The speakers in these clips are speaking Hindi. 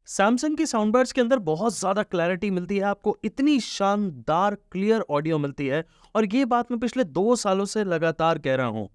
सैमसंग की साउंड बार्स के अंदर बहुत ज़्यादा क्लैरिटी मिलती है आपको, इतनी शानदार क्लियर ऑडियो मिलती है। और ये बात मैं पिछले 2 सालों से लगातार कह रहा हूँ।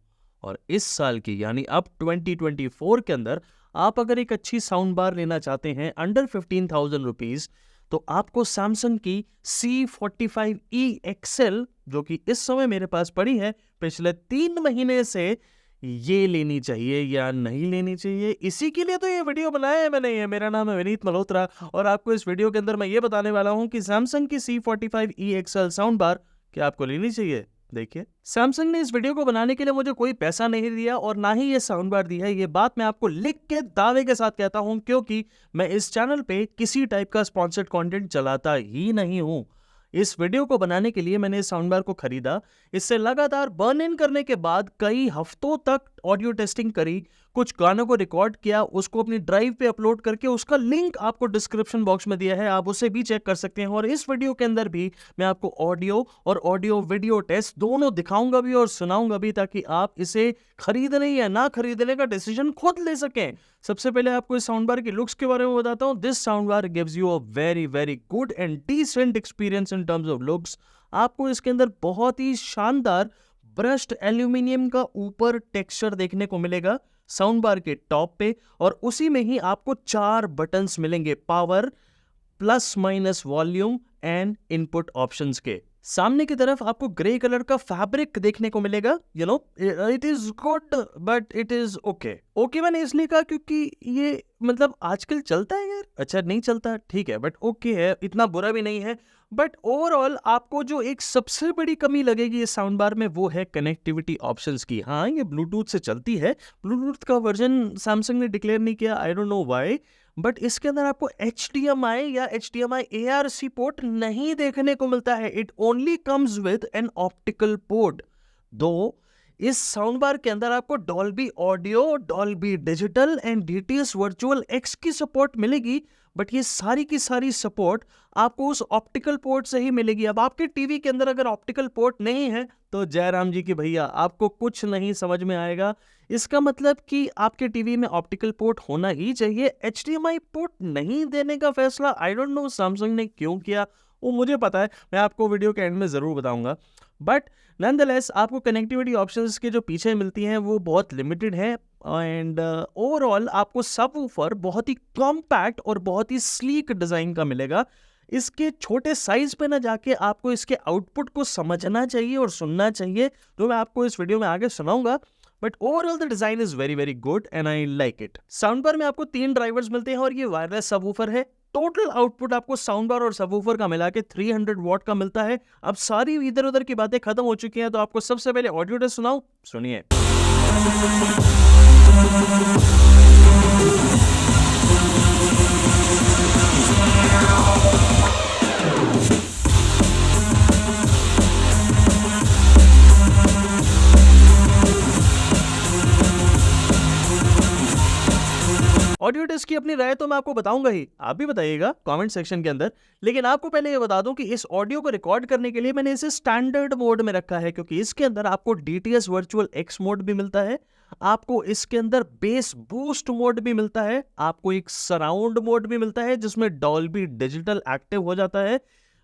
और इस साल की यानी अब 2024 के अंदर आप अगर एक अच्छी साउंड बार लेना चाहते हैं अंडर 15,000 रुपीज़, तो आपको सैमसंग की C45E XL, जो कि इस समय मेरे पास पड़ी है, पिछले 3 महीने से ये लेनी चाहिए या नहीं लेनी चाहिए। इसी के लिए तो ये वीडियो बनाया है मैंने। ये मेरा नाम है विनीत मल्होत्रा और आपको इस वीडियो के अंदर मैं ये बताने वाला हूँ कि सैमसंग की C45E XL साउंड बार क्या आपको लेनी चाहिए। देखिए, सैमसंग ने इस वीडियो को बनाने के लिए मुझे कोई पैसा नहीं दिया और ना ही ये साउंड बार दी है। ये बात मैं आपको लिख के दावे के साथ कहता हूं, क्योंकि मैं इस चैनल पे किसी टाइप का स्पॉन्सर्ड कंटेंट चलाता ही नहीं हूं। इस वीडियो को बनाने के लिए मैंने इस साउंड बार को खरीदा। इससे लगातार बर्न इन करने के बाद कई हफ्तों तक ऑडियो टेस्टिंग करी, कुछ गानों को रिकॉर्ड किया, उसको अपनी ड्राइव पे अपलोड करके उसका लिंक आपको डिस्क्रिप्शन बॉक्स में दिया है, आप उसे भी चेक कर सकते हैं। और इस वीडियो के अंदर भी मैं आपको ऑडियो और ऑडियो वीडियो टेस्ट दोनों दिखाऊंगा भी और सुनाऊंगा भी, ताकि आप इसे खरीदने या ना खरीदने का डिसीजन खुद ले सकें। सबसे पहले आपको इस साउंड बार की लुक्स के बारे में बताता हूं। This sound bar gives you a very very good and decent experience in terms of looks. आपको इसके अंदर बहुत ही शानदार ब्रश्ड एल्यूमिनियम का ऊपर टेक्सचर देखने को मिलेगा साउंड बार के टॉप पे, और उसी में ही आपको 4 बटन्स मिलेंगे, power, plus minus volume and input options के। सामने की तरफ आपको ग्रे कलर का फैब्रिक देखने को मिलेगा। You know, it is good but it is okay. Okay मैंने इसलिए कहा क्योंकि ये मतलब आजकल चलता है यार। अच्छा, नहीं चलता ठीक है, बट ओके है, इतना बुरा भी नहीं है। बट ओवरऑल आपको जो एक सबसे बड़ी कमी लगेगी इस साउंड बार में, वो है कनेक्टिविटी ऑप्शंस की। हाँ, ये ब्लूटूथ से चलती है। ब्लूटूथ का वर्जन सैमसंग ने डिक्लेयर नहीं किया, I don't know why, but इसके अंदर आपको HDMI या HDMI ARC पोर्ट नहीं देखने को मिलता है। It only comes with an optical port. दो इस साउंड बार के अंदर आपको Dolby audio, Dolby digital and DTS virtual X की सपोर्ट मिलेगी, बट ये सारी की सारी सपोर्ट आपको उस ऑप्टिकल पोर्ट से ही मिलेगी। अब आपके टीवी के अंदर अगर ऑप्टिकल पोर्ट नहीं है तो जयराम जी की भैया, आपको कुछ नहीं समझ में आएगा। इसका मतलब कि आपके टीवी में ऑप्टिकल पोर्ट होना ही चाहिए। HDMI पोर्ट नहीं देने का फैसला आई डोंट नो सैमसंग ने क्यों किया, वो मुझे पता है, मैं आपको वीडियो के एंड में ज़रूर बताऊंगा। बट नॉनदलेस आपको कनेक्टिविटी ऑप्शंस के जो पीछे मिलती हैं वो बहुत लिमिटेड है। एंड ओवरऑल आपको सबवूफर बहुत ही कॉम्पैक्ट और बहुत ही स्लीक डिज़ाइन का मिलेगा। इसके छोटे साइज पे ना जाके आपको इसके आउटपुट को समझना चाहिए और सुनना चाहिए, जो मैं आपको इस वीडियो में आगे सुनाऊंगा। But overall the design is very very good and I like it. Sound bar में आपको 3 ड्राइवर्स मिलते हैं और ये वायरलेस सबवूफर है। टोटल आउटपुट आपको साउंड बार और सबवूफर का मिला के 300 वॉट का मिलता है। अब सारी इधर उधर की बातें खत्म हो चुकी हैं, तो आपको सबसे पहले ऑडियो टेस्ट सुनाऊं, सुनिए। ऑडियो टेस्ट की अपनी राय तो मैं आपको बताऊंगा ही, आप भी बताइएगा कमेंट सेक्शन के अंदर। लेकिन आपको पहले ये बता दूं कि इस ऑडियो को रिकॉर्ड करने के लिए मैंने इसे स्टैंडर्ड मोड में रखा है, क्योंकि इसके अंदर आपको DTS वर्चुअल X मोड भी मिलता है, आपको इसके अंदर बेस बूस्ट मोड भी मिलता है, आपको एक सराउंड मोड भी मिलता है जिसमें डॉल्बी डिजिटल एक्टिव हो जाता है।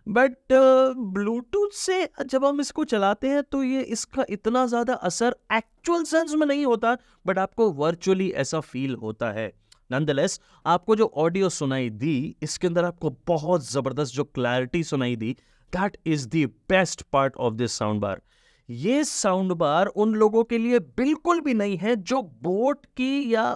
बट ब्लूटूथ से जब हम इसको चलाते हैं तो ये इसका इतना ज़्यादा असर एक्चुअल सेंस में नहीं होता, बट आपको वर्चुअली ऐसा फील होता है। नॉनदलेस आपको जो ऑडियो सुनाई दी, इसके अंदर आपको बहुत ज़बरदस्त जो क्लैरिटी सुनाई दी, that is the best part of this sound bar. ये साउंड बार उन लोगों के लिए बिल्कुल भी नहीं है जो बोट की या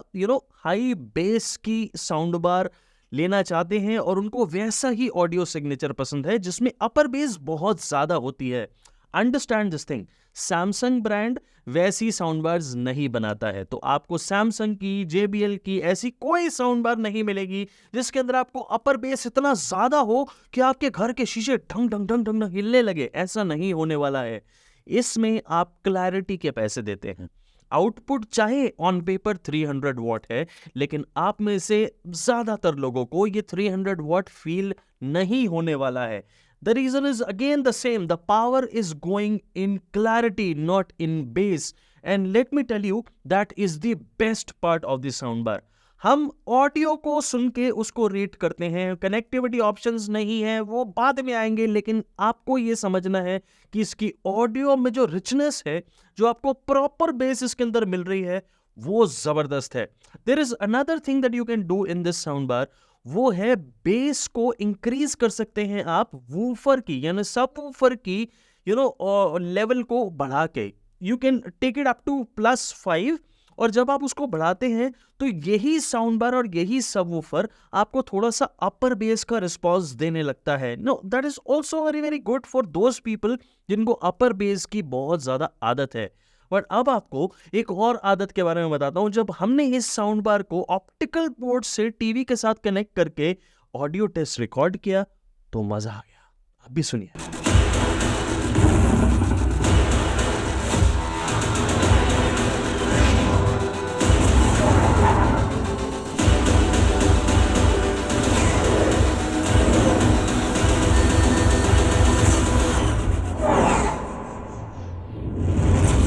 हाई बेस की साउंड बार लेना चाहते हैं और उनको वैसा ही ऑडियो सिग्नेचर पसंद है जिसमें अपर बेस बहुत ज़्यादा होती है। Understand this thing, Samsung brand वैसी साउंड बार्स नहीं बनाता है, तो आपको सैमसंग की, JBL की ऐसी कोई साउंड बार नहीं मिलेगी जिसके अंदर आपको अपर बेस इतना ज्यादा हो कि आपके घर के शीशे ढंग ढंग ढंग ढंग ढंग हिलने लगे। ऐसा नहीं होने वाला है। इसमें आप क्लैरिटी के पैसे देते हैं। आउटपुट चाहे ऑन पेपर 300 वॉट है, लेकिन आप में से ज्यादातर लोगों को ये 300 वॉट फील नहीं होने वाला है। The reason is again the same. The power is going in clarity, not in bass. And let me tell you, that is the best part of the soundbar. हम ऑडियो को सुन के उसको रेट करते हैं, कनेक्टिविटी ऑप्शंस नहीं है, वो बाद में आएंगे, लेकिन आपको ये समझना है कि इसकी ऑडियो में जो रिचनेस है, जो आपको प्रॉपर बेस इसके अंदर मिल रही है, वो जबरदस्त है। There is another thing that you can do in this sound bar, वो है बेस को इंक्रीज कर सकते हैं आप वूफर की, यानी सब वूफर की लेवल को बढ़ा के। You can take it up to +5, और जब आप उसको बढ़ाते हैं तो यही साउंड बार और यही सबवूफर आपको थोड़ा सा अपर बेस का रिस्पॉन्स देने लगता है। No, that is also very very good for those people जिनको अपर बेस की बहुत ज्यादा आदत है। बट अब आपको एक और आदत के बारे में बताता हूं। जब हमने इस साउंड बार को ऑप्टिकल पोर्ट से टीवी के साथ कनेक्ट करके ऑडियो टेस्ट रिकॉर्ड किया तो मजा आ गया। अब भी सुनिए।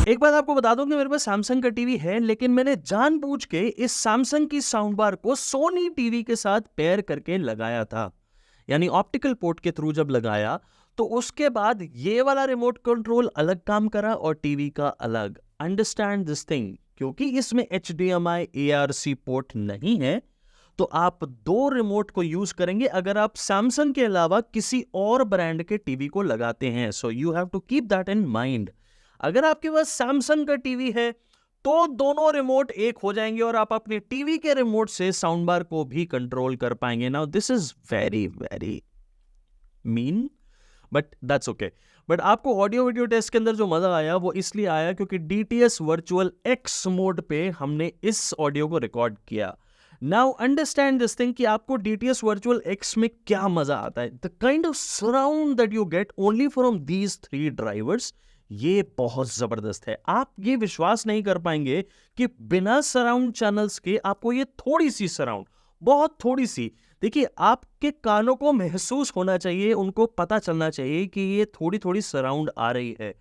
एक बात आपको बता दूं कि मेरे पास सैमसंग का टीवी है, लेकिन मैंने जानबूझ के इस सैमसंग की साउंड बार को सोनी टीवी के साथ पेयर करके लगाया था। यानी ऑप्टिकल पोर्ट के थ्रू जब लगाया तो उसके बाद ये वाला रिमोट कंट्रोल अलग काम करा और टीवी का अलग। अंडरस्टैंड दिस थिंग, क्योंकि इसमें HDMI ARC पोर्ट नहीं है, तो आप दो रिमोट को यूज करेंगे अगर आप सैमसंग के अलावा किसी और ब्रांड के टीवी को लगाते हैं। So you have to keep that in mind. अगर आपके पास सैमसंग का टीवी है तो दोनों रिमोट एक हो जाएंगे और आप अपने टीवी के रिमोट से साउंड बार को भी कंट्रोल कर पाएंगे। Now this is very very mean, but that's okay. But आपको ऑडियो वीडियो टेस्ट के अंदर जो मजा आया वो इसलिए आया क्योंकि DTS वर्चुअल X मोड पे हमने इस ऑडियो को रिकॉर्ड किया। नाउ अंडरस्टैंड दिस थिंग कि आपको DTS वर्चुअल X में क्या मजा आता है। The kind of surround that you get only from these 3 drivers, ये बहुत जबरदस्त है। आप ये विश्वास नहीं कर पाएंगे कि बिना सराउंड चैनल्स के आपको ये थोड़ी सी सराउंड, बहुत थोड़ी सी, देखिए आपके कानों को महसूस होना चाहिए, उनको पता चलना चाहिए कि ये थोड़ी थोड़ी सराउंड आ रही है।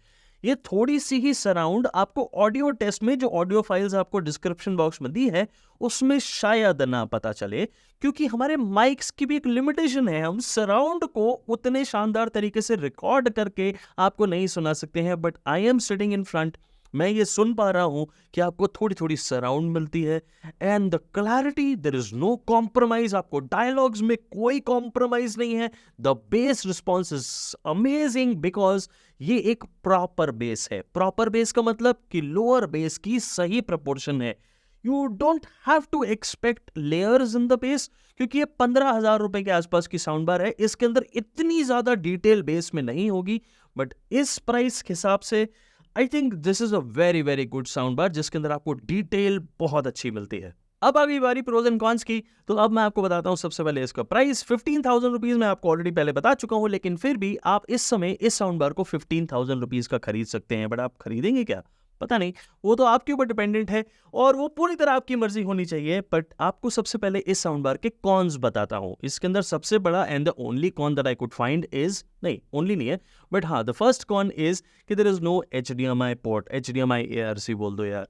ये थोड़ी सी ही सराउंड आपको ऑडियो टेस्ट में, जो ऑडियो फाइल्स आपको डिस्क्रिप्शन बॉक्स में दी है, उसमें शायद ना पता चले, क्योंकि हमारे माइक्स की भी एक लिमिटेशन है। हम सराउंड को उतने शानदार तरीके से रिकॉर्ड करके आपको नहीं सुना सकते हैं। But I am sitting in front, मैं ये सुन पा रहा हूं कि आपको थोड़ी थोड़ी सराउंड मिलती है। And the clarity, there is no compromise, आपको डायलॉग्स में कोई कॉम्प्रोमाइज नहीं है। The bass response is amazing because ये एक प्रॉपर बेस है। प्रॉपर बेस का मतलब कि लोअर बेस की सही प्रपोर्शन है। You don't have to expect layers in the bass, क्योंकि ये 15,000 रुपए के आसपास की साउंड बार है। इसके अंदर इतनी ज्यादा डिटेल बेस में नहीं होगी, बट इस प्राइस के हिसाब से आई think this is a very very good sound बार जिसके अंदर आपको डिटेल बहुत अच्छी मिलती है। अब आ गई बारी प्रोज एंड कॉन्स की, तो अब मैं आपको बताता हूं सबसे पहले इसका प्राइस। 15,000 रुपीज मैं आपको ऑलरेडी पहले बता चुका हूं, लेकिन फिर भी आप इस समय इस साउंड बार को 15,000 रुपीज का खरीद सकते हैं। बट आप खरीदेंगे क्या पता नहीं, वो तो आपके ऊपर डिपेंडेंट है और वो पूरी तरह आपकी मर्जी होनी चाहिए। बट आपको सबसे पहले इस साउंड बार के कॉन्स बताता हूं। इसके अंदर सबसे बड़ा and the only con that I could find is, नहीं ओनली नहीं है, बट हाँ द फर्स्ट कॉन इज कि there is no HDMI port. HDMI ARC बोल दो यार।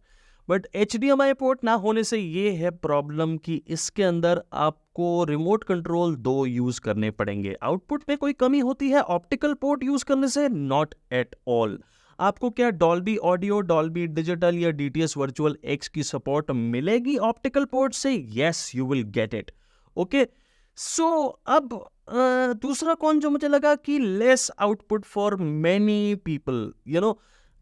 बट HDMI पोर्ट ना होने से ये है प्रॉब्लम कि इसके अंदर आपको रिमोट कंट्रोल 2 यूज करने पड़ेंगे। आउटपुट में कोई कमी होती है ऑप्टिकल पोर्ट यूज करने से? Not at all. आपको क्या डॉल्बी ऑडियो, डॉल्बी डिजिटल या DTS वर्चुअल X की सपोर्ट मिलेगी ऑप्टिकल पोर्ट से? Yes, you will get it. Okay, so अब दूसरा कौन जो मुझे लगा कि less output for many people,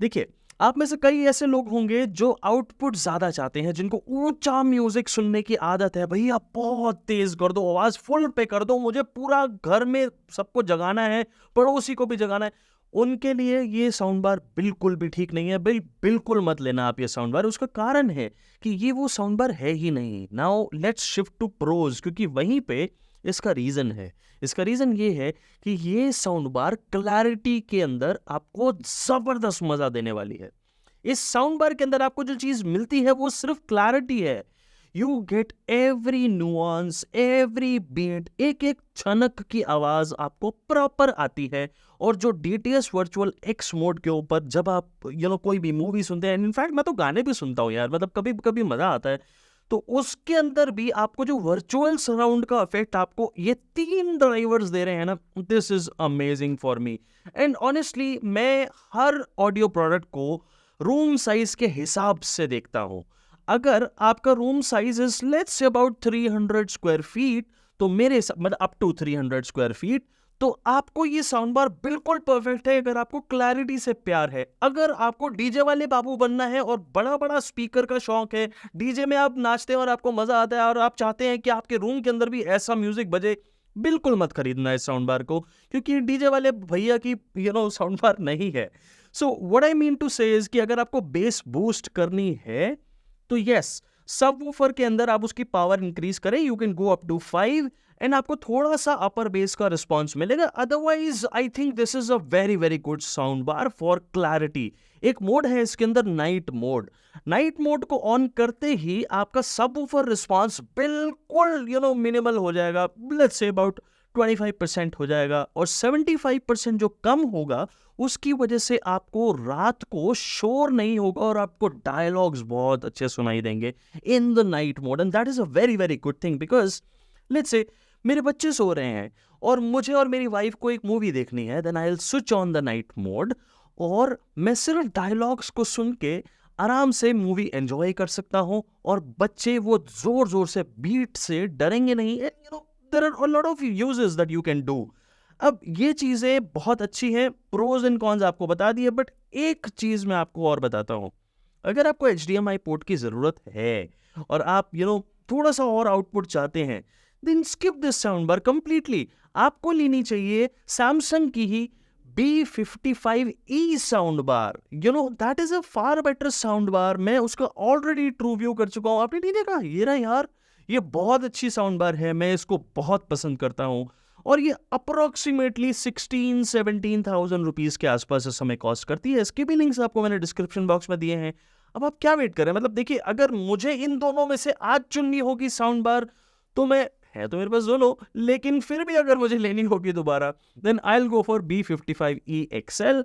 देखिए आप में से कई ऐसे लोग होंगे जो आउटपुट ज्यादा चाहते हैं, जिनको ऊंचा म्यूजिक सुनने की आदत है। भैया बहुत तेज कर दो, आवाज फुल पे कर दो, मुझे पूरा घर में सबको जगाना है, पड़ोसी को भी जगाना है। उनके लिए ये साउंड बार बिल्कुल भी ठीक नहीं है। बिल्कुल मत लेना आप ये साउंड बार। उसका कारण है कि ये वो साउंड बार है ही नहीं। Now let's shift to pros, क्योंकि वहीं पे इसका रीजन है। इसका रीजन ये है कि ये साउंड बार क्लैरिटी के अंदर आपको जबरदस्त मजा देने वाली है। इस साउंड बार के अंदर आपको जो चीज मिलती है वो सिर्फ क्लैरिटी है। You get every nuance, every beat, एक एक छनक की आवाज आपको प्रॉपर आती है। और जो DTS वर्चुअल X मोड के ऊपर जब आप कोई भी मूवी सुनते हैं, इनफैक्ट मैं तो गाने भी सुनता हूँ यार, मतलब कभी कभी मजा आता है, तो उसके अंदर भी आपको जो वर्चुअल सराउंड का इफेक्ट आपको ये 3 ड्राइवर्स दे रहे हैं ना, this is amazing for me. And honestly मैं हर ऑडियो प्रोडक्ट को रूम साइज के हिसाब से देखता हूँ। अगर आपका room size is let's say about 300 square feet, तो मेरे मतलब अप टू 300 स्क्वायर फीट, तो आपको ये साउंड बार बिल्कुल परफेक्ट है अगर आपको क्लैरिटी से प्यार है। अगर आपको डीजे वाले बाबू बनना है और बड़ा बड़ा स्पीकर का शौक है, डीजे में आप नाचते हैं और आपको मजा आता है और आप चाहते हैं कि आपके रूम के अंदर भी ऐसा म्यूजिक बजे, बिल्कुल मत खरीदना इस साउंड बार को, क्योंकि डीजे वाले भैया की साउंड बार नहीं है। So what I mean to say is कि अगर आपको बेस बूस्ट करनी है तो यस, सबवूफर के अंदर आप उसकी पावर इंक्रीज करें, you can go up to 5 and आपको थोड़ा सा अपर बेस का रिस्पॉन्स मिलेगा। Otherwise I think this is a very very good sound bar for clarity. एक मोड है इसके अंदर, नाइट मोड। नाइट मोड को ऑन करते ही आपका सबवूफर रिस्पॉन्स बिल्कुल मिनिमल हो जाएगा, लेट्स से अबाउट 25% हो जाएगा, और 75% जो कम होगा उसकी वजह से आपको रात को शोर नहीं होगा और आपको डायलॉग्स बहुत अच्छे सुनाई देंगे in the night mode. And that is a very very good thing, because let's say मेरे बच्चे सो रहे हैं और मुझे और मेरी वाइफ को एक मूवी देखनी है, then I will switch on the night mode और मैं सिर्फ डायलॉग्स को सुन के आराम से मूवी एंजॉय कर सकता हूं, और बच्चे वो जोर जोर से बीट से डरेंगे नहीं। There are a lot of uses that you can do. अब ये चीजें बहुत अच्छी हैं, प्रोज एंड कॉन्स आपको बता दिए, बट एक चीज मैं आपको और बताता हूं। अगर आपको HDMI पोर्ट की जरूरत है और आप थोड़ा सा और आउटपुट चाहते हैं, then skip this sound bar completely. आपको लेनी चाहिए सैमसंग की ही B55E sound bar. That is a far better sound bar. मैं उसका ऑलरेडी ट्रू व्यू कर चुका हूं, आपने नहीं देखा? ये ना यार, ये बहुत अच्छी साउंड बार है, मैं इसको बहुत पसंद करता हूं, और ये अप्रोक्सीमेटली 16-17,000 रुपीज के आसपास इस समय कॉस्ट करती है। इसके भी लिंक्स आपको मैंने डिस्क्रिप्शन बॉक्स में दिए हैं। अब आप क्या वेट करें? मतलब देखिए, अगर मुझे इन दोनों में से आज चुननी होगी साउंड बार, तो है तो मेरे पास दोनों, लेकिन फिर भी अगर मुझे लेनी होगी दोबारा, then I will go for B55E XL।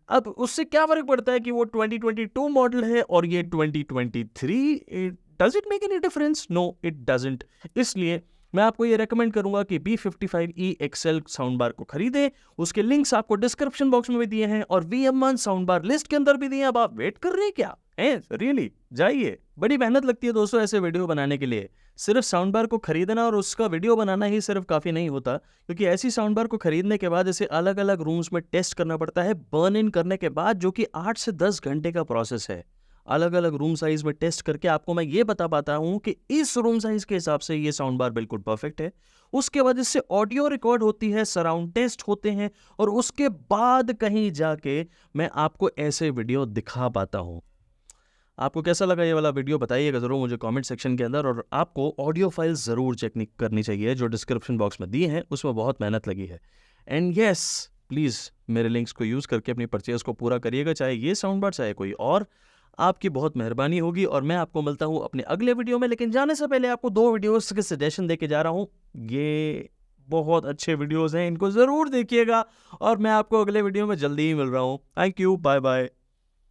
अब उससे क्या फर्क पड़ता है कि वो 2022 मॉडल है और ये 2023? Does it make any difference? No it doesn't. इसलिए मैं आपको ये रेकमेंड करूंगा कि B55E XL साउंड बार को खरीदें। उसके लिंक्स आपको डिस्क्रिप्शन बॉक्स में भी दिए हैं और VM1 साउंड बार लिस्ट के अंदर भी दिए हैं। अब आप वेट कर रहे हैं क्या? रियली जाइए। बड़ी मेहनत लगती है दोस्तों ऐसे वीडियो बनाने के लिए। सिर्फ साउंड बार को खरीदना और उसका वीडियो बनाना ही सिर्फ काफ़ी नहीं होता, क्योंकि ऐसी साउंड बार को खरीदने के बाद इसे अलग अलग रूम्स में टेस्ट करना पड़ता है बर्न इन करने के बाद, जो कि 8 से 10 घंटे का प्रोसेस है। अलग अलग रूम साइज में टेस्ट करके आपको मैं ये बता पाता हूँ कि इस रूम साइज के हिसाब से ये साउंड बार बिल्कुल परफेक्ट है। उसके बाद इससे ऑडियो रिकॉर्ड होती है, सराउंड टेस्ट होते हैं, और उसके बाद कहीं जाके मैं आपको ऐसे वीडियो दिखा पाता हूँ। आपको कैसा लगा ये वाला वीडियो बताइएगा ज़रूर मुझे कमेंट सेक्शन के अंदर, और आपको ऑडियो फाइल ज़रूर चेक करनी चाहिए जो डिस्क्रिप्शन बॉक्स में दिए हैं, उसमें बहुत मेहनत लगी है। एंड यस, प्लीज़ मेरे लिंक्स को यूज़ करके अपनी परचेज़ को पूरा करिएगा, चाहे ये साउंड बार चाहे कोई और। आपकी बहुत मेहरबानी होगी, और मैं आपको मिलता हूँ अपने अगले वीडियो में। लेकिन जाने से पहले आपको 2 वीडियोस के सजेशन देके जा रहा हूँ। ये बहुत अच्छे वीडियोस हैं, इनको ज़रूर देखिएगा, और मैं आपको अगले वीडियो में जल्दी ही मिल रहा हूँ। Thank you, bye bye.